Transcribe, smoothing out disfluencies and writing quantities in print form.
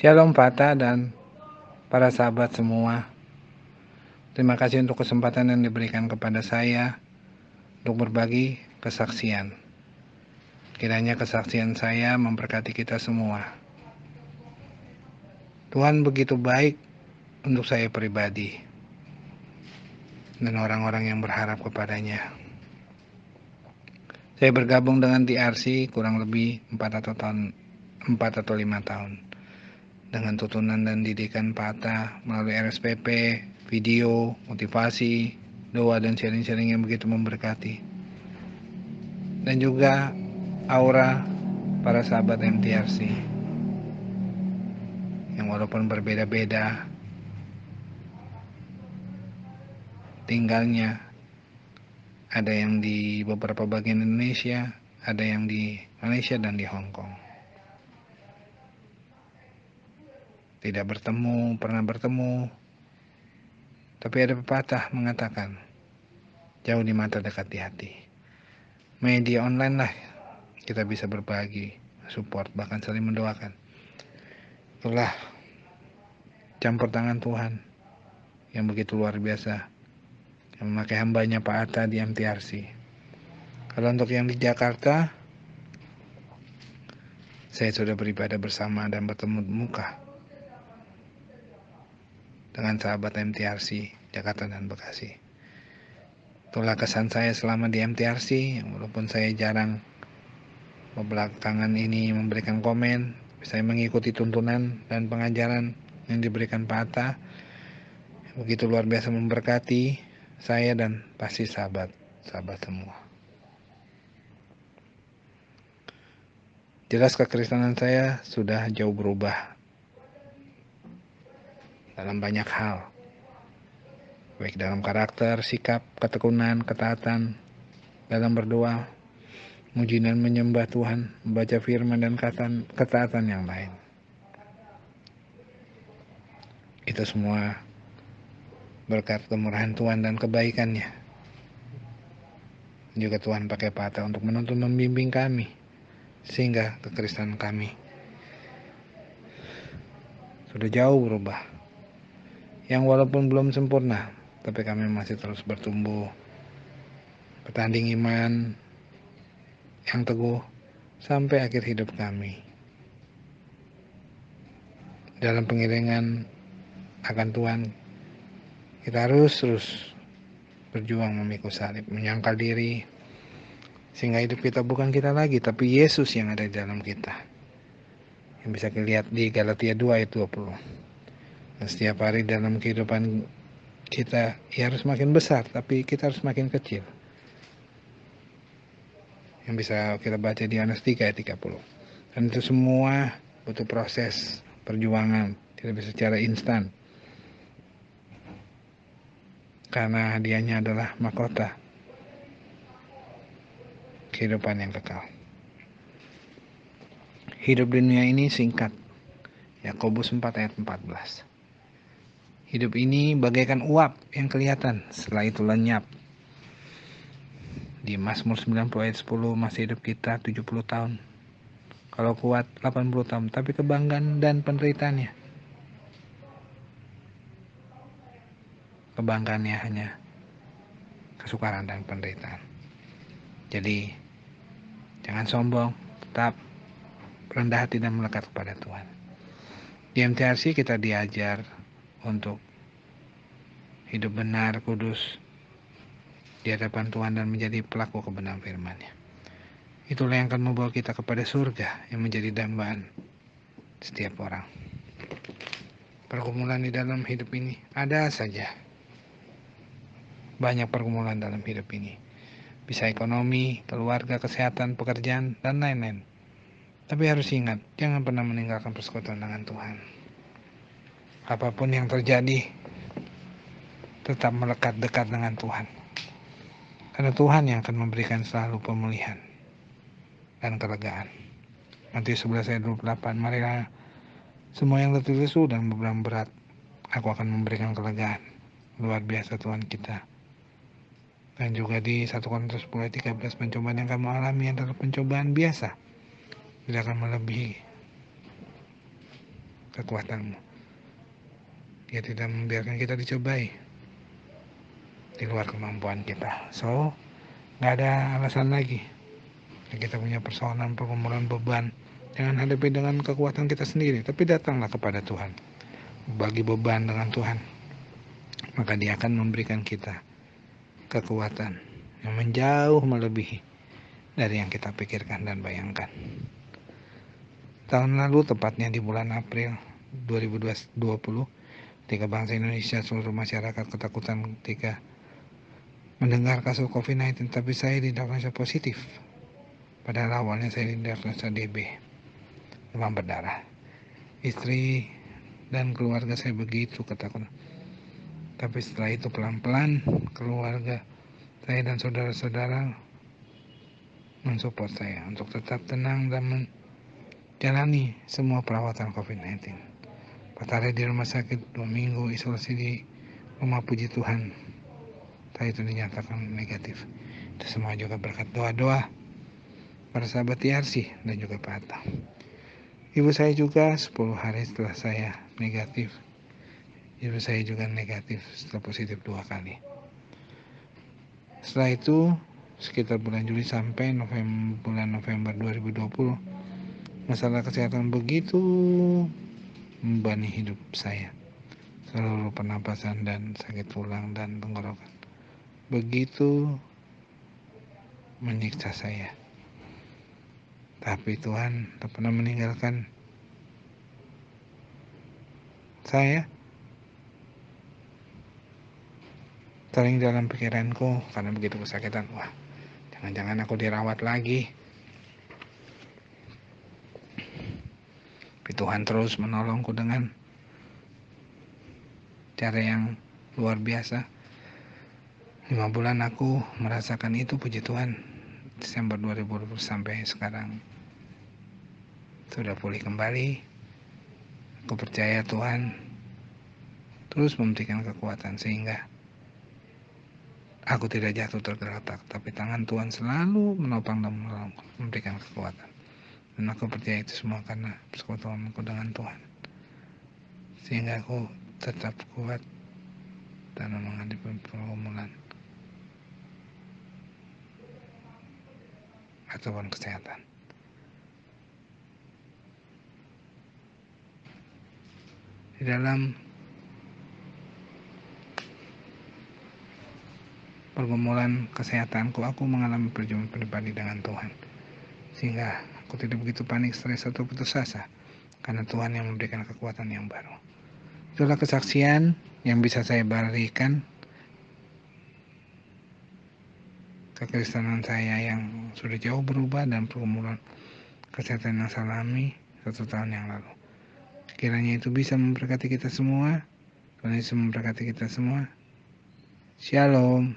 Shalom Pata dan para sahabat semua. Terima kasih untuk kesempatan yang diberikan kepada saya untuk berbagi kesaksian. Kiranya kesaksian saya memberkati kita semua. Tuhan begitu baik untuk saya pribadi dan orang-orang yang berharap kepadanya. Saya bergabung dengan TRC kurang lebih 4 atau 5 tahun. Dengan tuntunan dan didikan Pata melalui RSPP, video, motivasi, doa dan sharing-sharing yang begitu memberkati. Dan juga aura para sahabat MTRC yang walaupun berbeda-beda tinggalnya, ada yang di beberapa bagian Indonesia, ada yang di Malaysia dan di Hong Kong. Tidak bertemu, pernah bertemu, tapi ada pepatah mengatakan, jauh di mata dekat di hati. Media online lah kita bisa berbagi, support, bahkan saling mendoakan. Itulah campur tangan Tuhan yang begitu luar biasa, yang memakai hambanya Pak Atta di MTRC. Kalau untuk yang di Jakarta, saya sudah beribadah bersama dan bertemu muka dengan sahabat MTRC Jakarta dan Bekasi. Itulah kesan saya selama di MTRC, walaupun saya jarang belakangan ini memberikan komen, saya mengikuti tuntunan dan pengajaran yang diberikan Pak Atta. Begitu luar biasa memberkati saya dan pasti sahabat semua. Jelas kekristenan saya sudah jauh berubah dalam banyak hal, baik dalam karakter, sikap, ketekunan, ketaatan, dalam berdoa, muji dan menyembah Tuhan, membaca firman dan ketaatan yang lain. Itu semua berkat kemurahan Tuhan dan kebaikannya. Juga Tuhan pakai Pata untuk menuntun membimbing kami, sehingga kekristenan kami sudah jauh berubah. Yang walaupun belum sempurna, tapi kami masih terus bertumbuh, bertanding iman yang teguh sampai akhir hidup kami. Dalam pengiringan akan Tuhan, kita harus terus berjuang memikul salib, menyangkal diri, sehingga hidup kita bukan kita lagi, tapi Yesus yang ada di dalam kita. Yang bisa dilihat di Galatia 2 ayat 20. Dan setiap hari dalam kehidupan kita, ya harus makin besar, tapi kita harus makin kecil. Yang bisa kita baca di Yohanes 3 ayat 30. Dan itu semua butuh proses perjuangan, tidak bisa secara instan. Karena hadiahnya adalah mahkota kehidupan yang kekal. Hidup di dunia ini singkat. Yakobus 4 ayat 14. Hidup ini bagaikan uap yang kelihatan, setelah itu lenyap. Di Mazmur 90 ayat 10, masih hidup kita 70 tahun. Kalau kuat 80 tahun, tapi kebanggaan dan penderitaannya. Kebanggaannya hanya kesukaran dan penderitaan. Jadi, jangan sombong, tetap rendah hati dan melekat kepada Tuhan. Di MTRC kita diajar untuk hidup benar, kudus di hadapan Tuhan dan menjadi pelaku kebenaran firman-Nya. Itulah yang akan membawa kita kepada surga yang menjadi dambaan setiap orang. Pergumulan di dalam hidup ini ada saja. Banyak pergumulan dalam hidup ini. Bisa ekonomi, keluarga, kesehatan, pekerjaan, dan lain-lain. Tapi harus ingat, jangan pernah meninggalkan persekutuan dengan Tuhan. Apapun yang terjadi, tetap melekat dekat dengan Tuhan. Karena Tuhan yang akan memberikan selalu pemulihan dan kelegaan. Matius 11 ayat 28, marilah semua yang letih lesu dan beban berat, aku akan memberikan kelegaan. Luar biasa Tuhan kita. Dan juga di 1 Korintus 10 ayat 13, pencobaan yang kamu alami adalah pencobaan biasa, tidak akan melebihi kekuatan-Mu. Dia tidak membiarkan kita dicobai di luar kemampuan kita. So, nggak ada alasan lagi. Kita punya persoalan, pergumulan, beban, jangan hadapi dengan kekuatan kita sendiri, tapi datanglah kepada Tuhan. Bagi beban dengan Tuhan, maka Dia akan memberikan kita kekuatan yang menjauh melebihi dari yang kita pikirkan dan bayangkan. Tahun lalu, tepatnya di bulan April 2020, ketika bangsa Indonesia, seluruh masyarakat ketakutan ketika mendengar kasus COVID-19, tapi saya didiagnosa positif. Padahal awalnya saya didiagnosa DB, demam berdarah. Istri dan keluarga saya begitu ketakutan. Tapi setelah itu pelan-pelan keluarga saya dan saudara-saudara mensupport saya untuk tetap tenang dan menjalani semua perawatan COVID-19. 4 hari di rumah sakit, 2 minggu isolasi di rumah, puji Tuhan, saya itu dinyatakan negatif. Itu semua juga berkat doa-doa para sahabat TRC dan juga Pak Atta. Ibu saya juga 10 hari setelah saya negatif. Ibu saya juga negatif setelah positif 2 kali. Setelah itu, sekitar bulan Juli sampai bulan November 2020, masalah kesehatan begitu membebani hidup saya. Seluruh pernapasan dan sakit tulang dan tenggorokan begitu menyiksa saya. Tapi Tuhan tak pernah meninggalkan saya. Sering dalam pikiranku, karena begitu kesakitan, wah, jangan-jangan aku dirawat lagi. Tapi Tuhan terus menolongku dengan cara yang luar biasa. 5 bulan aku merasakan itu, puji Tuhan. Desember 2020 sampai sekarang sudah pulih kembali. Aku percaya Tuhan terus memberikan kekuatan sehingga aku tidak jatuh tergeletak, tapi tangan Tuhan selalu menopang dan memberikan kekuatan. Dan aku percaya itu semua karena persekutuanku dengan Tuhan, sehingga aku tetap kuat dalam menghadapi pergumulan ataupun kesehatan. Di dalam pergumulan kesehatanku, aku mengalami perjumpaan pribadi dengan Tuhan, sehingga aku tidak begitu panik, stres, atau putus asa, karena Tuhan yang memberikan kekuatan yang baru. Itulah kesaksian yang bisa saya berikan kekristenan saya yang sudah jauh berubah dan pergumulan kesehatan yang saya alami 1 tahun yang lalu. Kiranya itu bisa memberkati kita semua. Tuhan Yesus memberkati kita semua. Shalom.